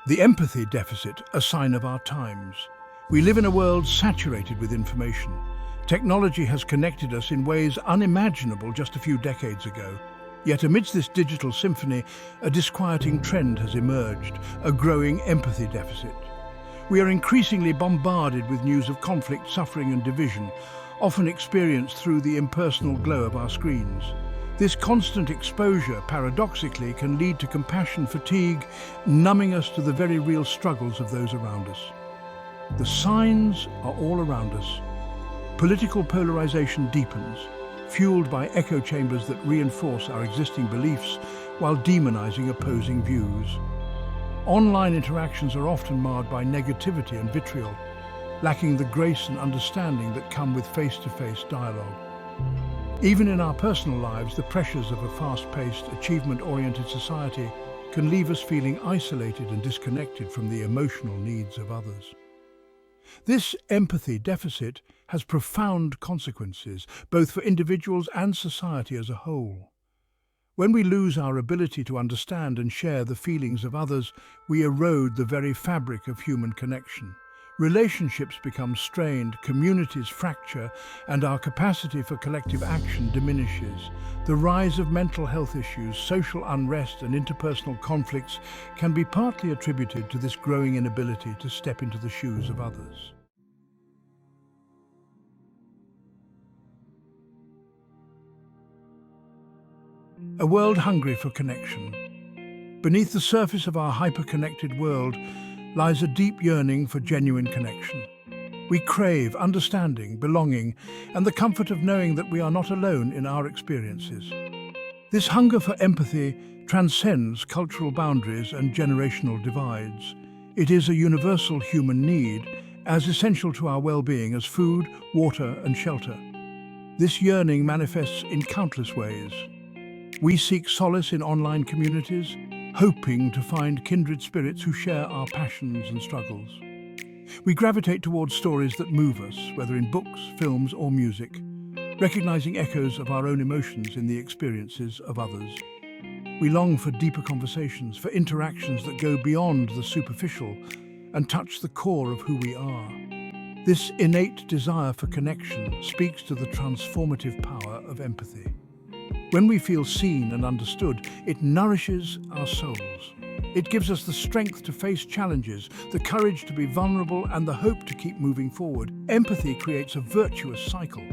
The empathy deficit, a sign of our times. We live in a world saturated with information. Technology has connected us in ways unimaginable just a few decades ago. Yet amidst this digital symphony, a disquieting trend has emerged, a growing empathy deficit. We are increasingly bombarded with news of conflict, suffering and division, often experienced through the impersonal glow of our screens. This constant exposure, paradoxically, can lead to compassion fatigue, numbing us to the very real struggles of those around us. The signs are all around us. Political polarization deepens, fueled by echo chambers that reinforce our existing beliefs while demonizing opposing views. Online interactions are often marred by negativity and vitriol, lacking the grace and understanding that come with face-to-face dialogue. Even in our personal lives, the pressures of a fast-paced, achievement-oriented society can leave us feeling isolated and disconnected from the emotional needs of others. This empathy deficit has profound consequences, both for individuals and society as a whole. When we lose our ability to understand and share the feelings of others, we erode the very fabric of human connection. Relationships become strained, communities fracture, and our capacity for collective action diminishes. The rise of mental health issues, social unrest, and interpersonal conflicts can be partly attributed to this growing inability to step into the shoes of others. A world hungry for connection. Beneath the surface of our hyper-connected world lies a deep yearning for genuine connection. We crave understanding, belonging, and the comfort of knowing that we are not alone in our experiences. This hunger for empathy transcends cultural boundaries and generational divides. It is a universal human need, as essential to our well-being as food, water, and shelter. This yearning manifests in countless ways. We seek solace in online communities, hoping to find kindred spirits who share our passions and struggles. We gravitate towards stories that move us, whether in books, films, or music, recognizing echoes of our own emotions in the experiences of others. We long for deeper conversations, for interactions that go beyond the superficial and touch the core of who we are. This innate desire for connection speaks to the transformative power of empathy. When we feel seen and understood, it nourishes our souls. It gives us the strength to face challenges, the courage to be vulnerable, and the hope to keep moving forward. Empathy creates a virtuous cycle,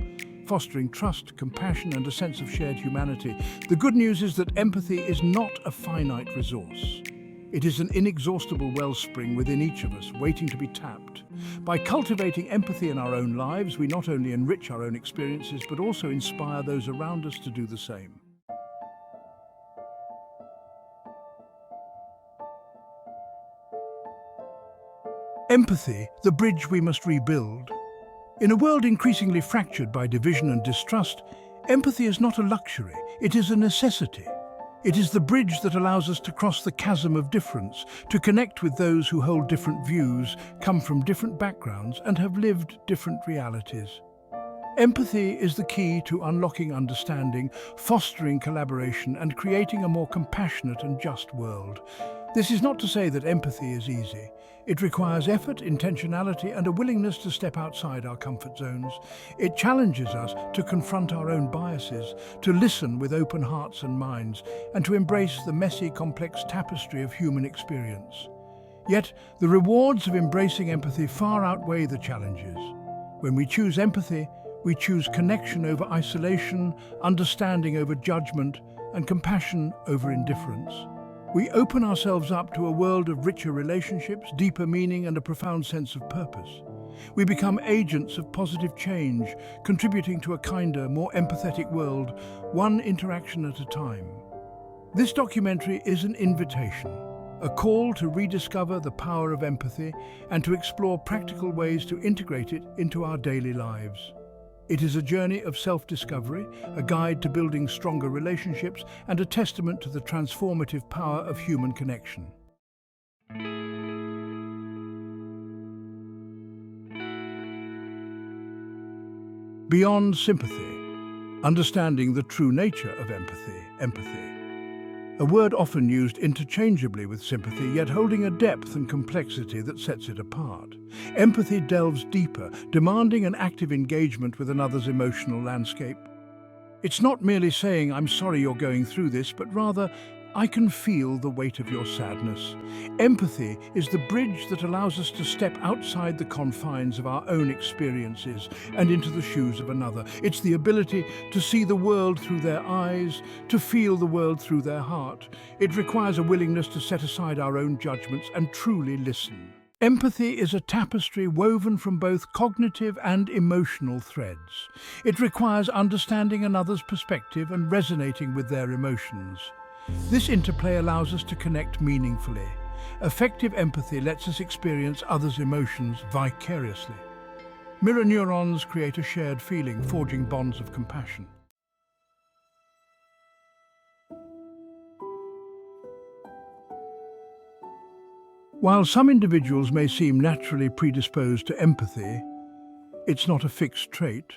fostering trust, compassion, and a sense of shared humanity. The good news is that empathy is not a finite resource. It is an inexhaustible wellspring within each of us, waiting to be tapped. By cultivating empathy in our own lives, we not only enrich our own experiences, but also inspire those around us to do the same. Empathy, the bridge we must rebuild. In a world increasingly fractured by division and distrust, empathy is not a luxury, it is a necessity. It is the bridge that allows us to cross the chasm of difference, to connect with those who hold different views, come from different backgrounds, and have lived different realities. Empathy is the key to unlocking understanding, fostering collaboration, and creating a more compassionate and just world. This is not to say that empathy is easy. It requires effort, intentionality, and a willingness to step outside our comfort zones. It challenges us to confront our own biases, to listen with open hearts and minds, and to embrace the messy, complex tapestry of human experience. Yet, the rewards of embracing empathy far outweigh the challenges. When we choose empathy, we choose connection over isolation, understanding over judgment, and compassion over indifference. We open ourselves up to a world of richer relationships, deeper meaning, and a profound sense of purpose. We become agents of positive change, contributing to a kinder, more empathetic world, one interaction at a time. This documentary is an invitation, a call to rediscover the power of empathy and to explore practical ways to integrate it into our daily lives. It is a journey of self-discovery, a guide to building stronger relationships, and a testament to the transformative power of human connection. Beyond sympathy, understanding the true nature of empathy. a word often used interchangeably with sympathy, yet holding a depth and complexity that sets it apart. Empathy delves deeper, demanding an active engagement with another's emotional landscape. It's not merely saying, "I'm sorry you're going through this," but rather, "I can feel the weight of your sadness." Empathy is the bridge that allows us to step outside the confines of our own experiences and into the shoes of another. It's the ability to see the world through their eyes, to feel the world through their heart. It requires a willingness to set aside our own judgments and truly listen. Empathy is a tapestry woven from both cognitive and emotional threads. It requires understanding another's perspective and resonating with their emotions. This interplay allows us to connect meaningfully. Effective empathy lets us experience others' emotions vicariously. Mirror neurons create a shared feeling, forging bonds of compassion. While some individuals may seem naturally predisposed to empathy, it's not a fixed trait,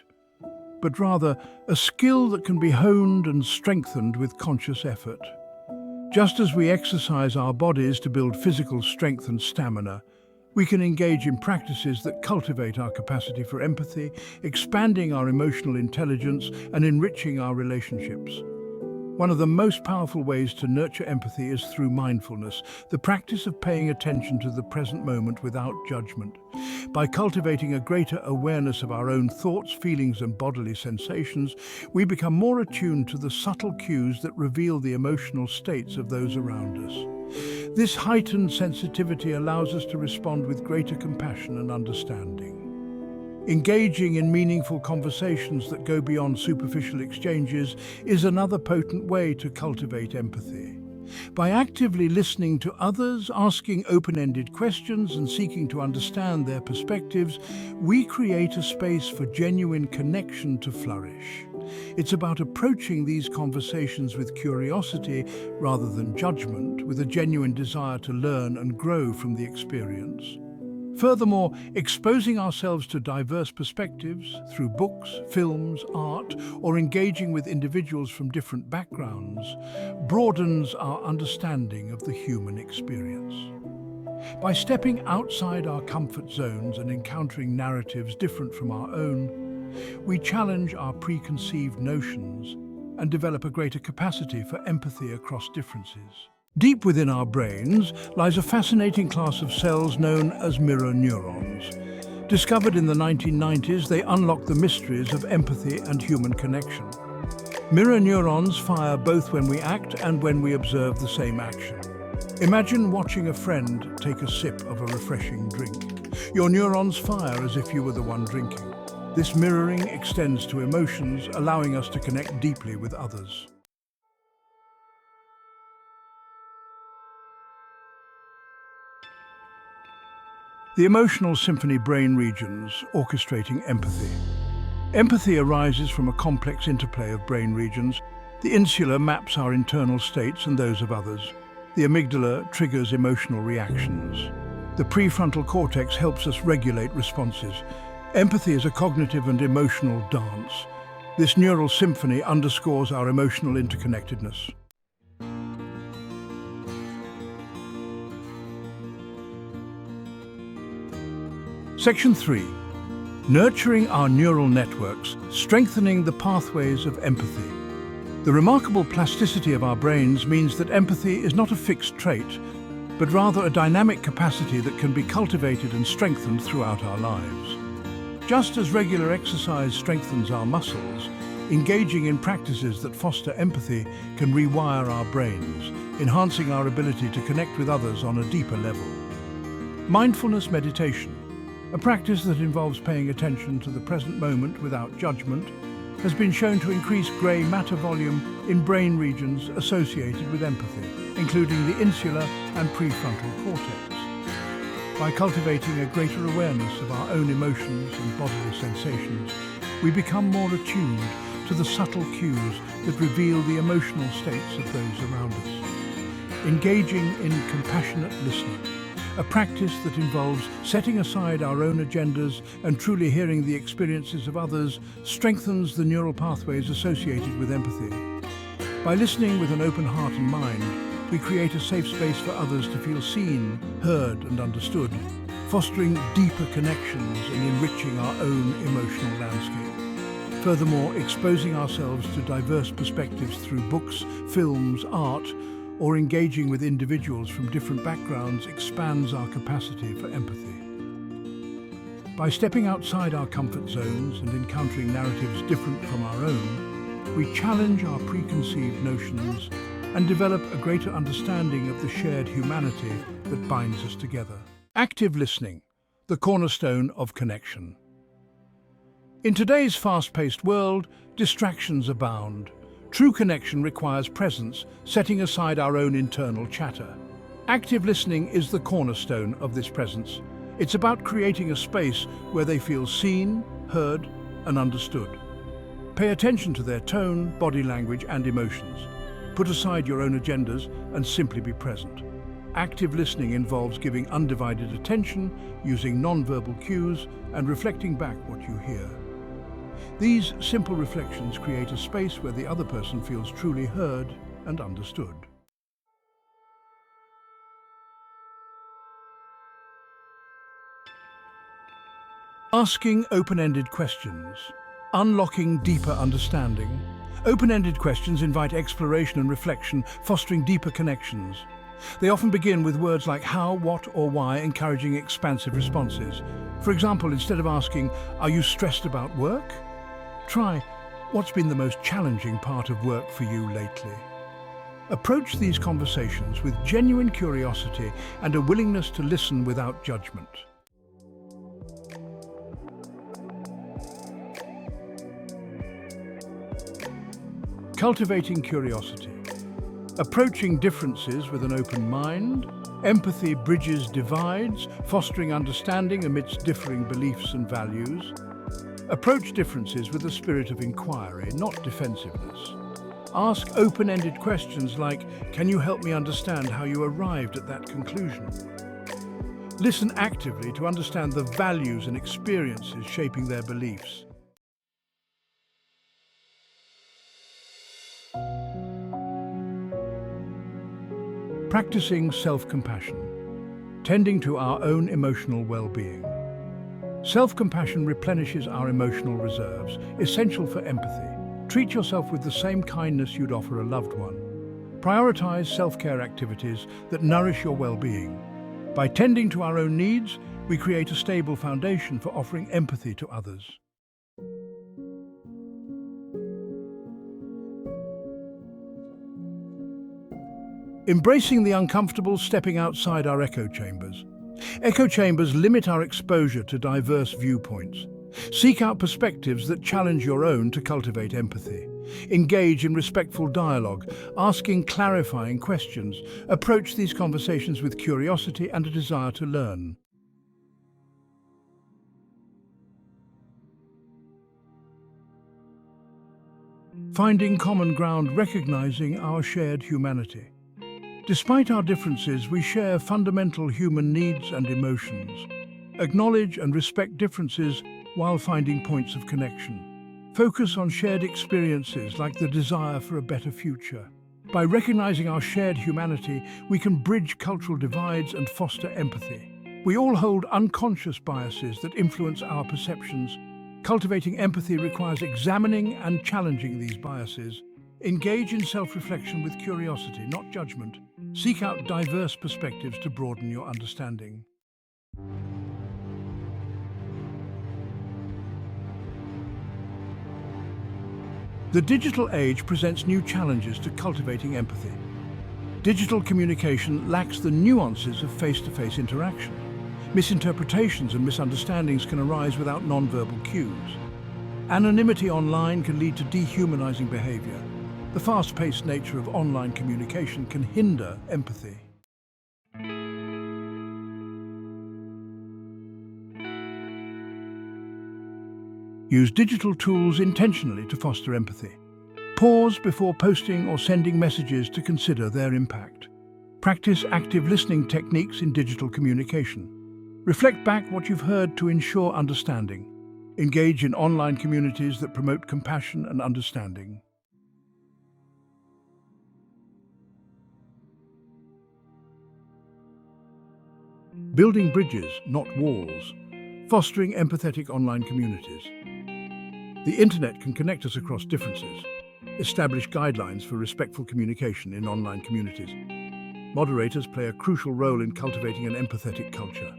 but rather a skill that can be honed and strengthened with conscious effort. Just as we exercise our bodies to build physical strength and stamina, we can engage in practices that cultivate our capacity for empathy, expanding our emotional intelligence and enriching our relationships. One of the most powerful ways to nurture empathy is through mindfulness, the practice of paying attention to the present moment without judgment. By cultivating a greater awareness of our own thoughts, feelings, and bodily sensations, we become more attuned to the subtle cues that reveal the emotional states of those around us. This heightened sensitivity allows us to respond with greater compassion and understanding. Engaging in meaningful conversations that go beyond superficial exchanges is another potent way to cultivate empathy. By actively listening to others, asking open-ended questions, and seeking to understand their perspectives, we create a space for genuine connection to flourish. It's about approaching these conversations with curiosity rather than judgment, with a genuine desire to learn and grow from the experience. Furthermore, exposing ourselves to diverse perspectives through books, films, art, or engaging with individuals from different backgrounds broadens our understanding of the human experience. By stepping outside our comfort zones and encountering narratives different from our own, we challenge our preconceived notions and develop a greater capacity for empathy across differences. Deep within our brains lies a fascinating class of cells known as mirror neurons. Discovered in the 1990s, they unlock the mysteries of empathy and human connection. Mirror neurons fire both when we act and when we observe the same action. Imagine watching a friend take a sip of a refreshing drink. Your neurons fire as if you were the one drinking. This mirroring extends to emotions, allowing us to connect deeply with others. The emotional symphony brain regions orchestrating empathy. Empathy arises from a complex interplay of brain regions. The insula maps our internal states and those of others. The amygdala triggers emotional reactions. The prefrontal cortex helps us regulate responses. Empathy is a cognitive and emotional dance. This neural symphony underscores our emotional interconnectedness. Section 3. Nurturing our neural networks, strengthening the pathways of empathy. The remarkable plasticity of our brains means that empathy is not a fixed trait, but rather a dynamic capacity that can be cultivated and strengthened throughout our lives. Just as regular exercise strengthens our muscles, engaging in practices that foster empathy can rewire our brains, enhancing our ability to connect with others on a deeper level. Mindfulness meditation, a practice that involves paying attention to the present moment without judgment, has been shown to increase grey matter volume in brain regions associated with empathy, including the insula and prefrontal cortex. By cultivating a greater awareness of our own emotions and bodily sensations, we become more attuned to the subtle cues that reveal the emotional states of those around us. Engaging in compassionate listening, a practice that involves setting aside our own agendas and truly hearing the experiences of others, strengthens the neural pathways associated with empathy. By listening with an open heart and mind, we create a safe space for others to feel seen, heard and understood, fostering deeper connections and enriching our own emotional landscape. Furthermore, exposing ourselves to diverse perspectives through books, films, art, or engaging with individuals from different backgrounds expands our capacity for empathy. By stepping outside our comfort zones and encountering narratives different from our own, we challenge our preconceived notions and develop a greater understanding of the shared humanity that binds us together. Active listening, the cornerstone of connection. In today's fast-paced world, distractions abound. True connection requires presence, setting aside our own internal chatter. Active listening is the cornerstone of this presence. It's about creating a space where they feel seen, heard, and understood. Pay attention to their tone, body language, and emotions. Put aside your own agendas and simply be present. Active listening involves giving undivided attention, using non-verbal cues, and reflecting back what you hear. These simple reflections create a space where the other person feels truly heard and understood. Asking open-ended questions. Unlocking deeper understanding. Open-ended questions invite exploration and reflection, fostering deeper connections. They often begin with words like how, what, or why, encouraging expansive responses. For example, instead of asking, "Are you stressed about work?" try, "What's been the most challenging part of work for you lately?" Approach these conversations with genuine curiosity and a willingness to listen without judgment. Cultivating curiosity. Approaching differences with an open mind. Empathy bridges divides, fostering understanding amidst differing beliefs and values. Approach differences with a spirit of inquiry, not defensiveness. Ask open-ended questions like, "Can you help me understand how you arrived at that conclusion?" Listen actively to understand the values and experiences shaping their beliefs. Practicing self-compassion, tending to our own emotional well-being. Self-compassion replenishes our emotional reserves, essential for empathy. Treat yourself with the same kindness you'd offer a loved one. Prioritize self-care activities that nourish your well-being. By tending to our own needs, we create a stable foundation for offering empathy to others. Embracing the uncomfortable, stepping outside our echo chambers. Echo chambers limit our exposure to diverse viewpoints. Seek out perspectives that challenge your own to cultivate empathy. Engage in respectful dialogue, asking clarifying questions. Approach these conversations with curiosity and a desire to learn. Finding common ground, recognizing our shared humanity. Despite our differences, we share fundamental human needs and emotions. Acknowledge and respect differences while finding points of connection. Focus on shared experiences like the desire for a better future. By recognizing our shared humanity, we can bridge cultural divides and foster empathy. We all hold unconscious biases that influence our perceptions. Cultivating empathy requires examining and challenging these biases. Engage in self-reflection with curiosity, not judgment. Seek out diverse perspectives to broaden your understanding. The digital age presents new challenges to cultivating empathy. Digital communication lacks the nuances of face-to-face interaction. Misinterpretations and misunderstandings can arise without non-verbal cues. Anonymity online can lead to dehumanizing behavior. The fast-paced nature of online communication can hinder empathy. Use digital tools intentionally to foster empathy. Pause before posting or sending messages to consider their impact. Practice active listening techniques in digital communication. Reflect back what you've heard to ensure understanding. Engage in online communities that promote compassion and understanding. building bridges, not walls, fostering empathetic online communities. The internet can connect us across differences, establish guidelines for respectful communication in online communities. Moderators play a crucial role in cultivating an empathetic culture.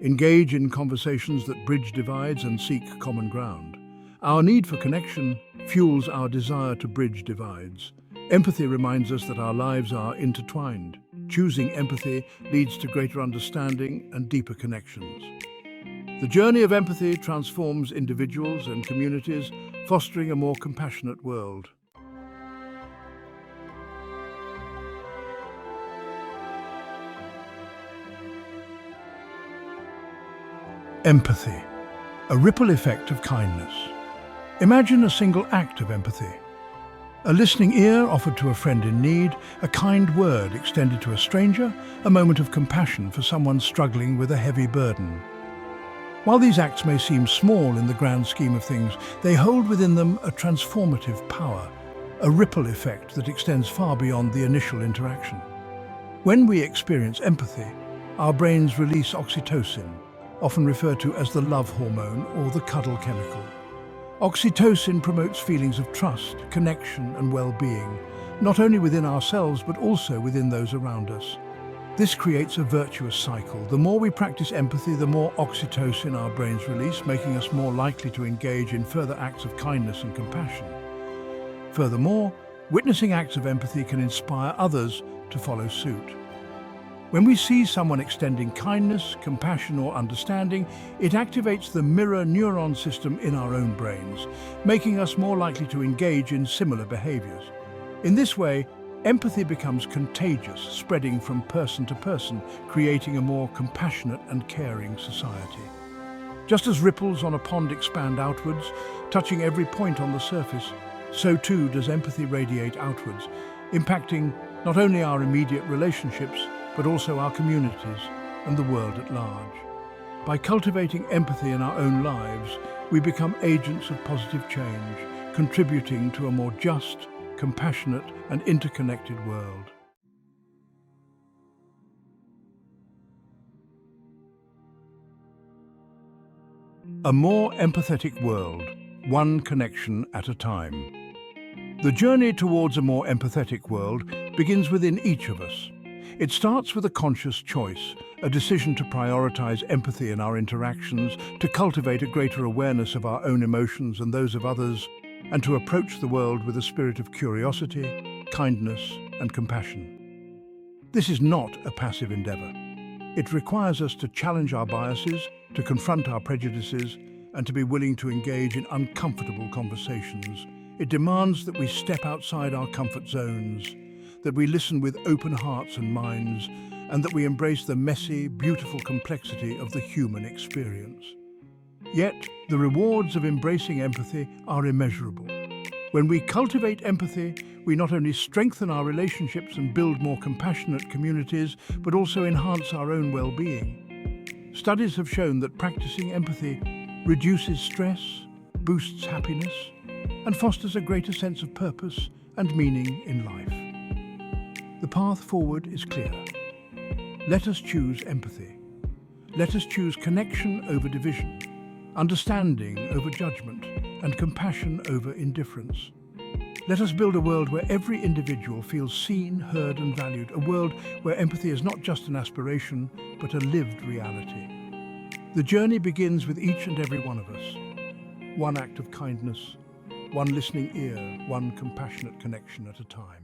Engage in conversations that bridge divides and seek common ground. Our need for connection fuels our desire to bridge divides. Empathy reminds us that our lives are intertwined. Choosing empathy leads to greater understanding and deeper connections. The journey of empathy transforms individuals and communities, fostering a more compassionate world. Empathy, a ripple effect of kindness. Imagine a single act of empathy. A listening ear offered to a friend in need, a kind word extended to a stranger, a moment of compassion for someone struggling with a heavy burden. While these acts may seem small in the grand scheme of things, they hold within them a transformative power, a ripple effect that extends far beyond the initial interaction. When we experience empathy, our brains release oxytocin, often referred to as the love hormone or the cuddle chemical. Oxytocin promotes feelings of trust, connection, and well-being, not only within ourselves but also within those around us. This creates a virtuous cycle. The more we practice empathy, the more oxytocin our brains release, making us more likely to engage in further acts of kindness and compassion. Furthermore, witnessing acts of empathy can inspire others to follow suit. When we see someone extending kindness, compassion, or understanding, it activates the mirror neuron system in our own brains, making us more likely to engage in similar behaviors. In this way, empathy becomes contagious, spreading from person to person, creating a more compassionate and caring society. Just as ripples on a pond expand outwards, touching every point on the surface, so too does empathy radiate outwards, impacting not only our immediate relationships, but also our communities and the world at large. By cultivating empathy in our own lives, we become agents of positive change, contributing to a more just, compassionate, and interconnected world. A more empathetic world, one connection at a time. The journey towards a more empathetic world begins within each of us. It starts with a conscious choice, a decision to prioritize empathy in our interactions, to cultivate a greater awareness of our own emotions and those of others, and to approach the world with a spirit of curiosity, kindness, and compassion. This is not a passive endeavor. It requires us to challenge our biases, to confront our prejudices, and to be willing to engage in uncomfortable conversations. It demands that we step outside our comfort zones, that we listen with open hearts and minds, and that we embrace the messy, beautiful complexity of the human experience. Yet, the rewards of embracing empathy are immeasurable. When we cultivate empathy, we not only strengthen our relationships and build more compassionate communities, but also enhance our own well-being. Studies have shown that practicing empathy reduces stress, boosts happiness, and fosters a greater sense of purpose and meaning in life. The path forward is clear. Let us choose empathy. Let us choose connection over division, understanding over judgment, and compassion over indifference. Let us build a world where every individual feels seen, heard, and valued, a world where empathy is not just an aspiration, but a lived reality. The journey begins with each and every one of us. One act of kindness, one listening ear, one compassionate connection at a time.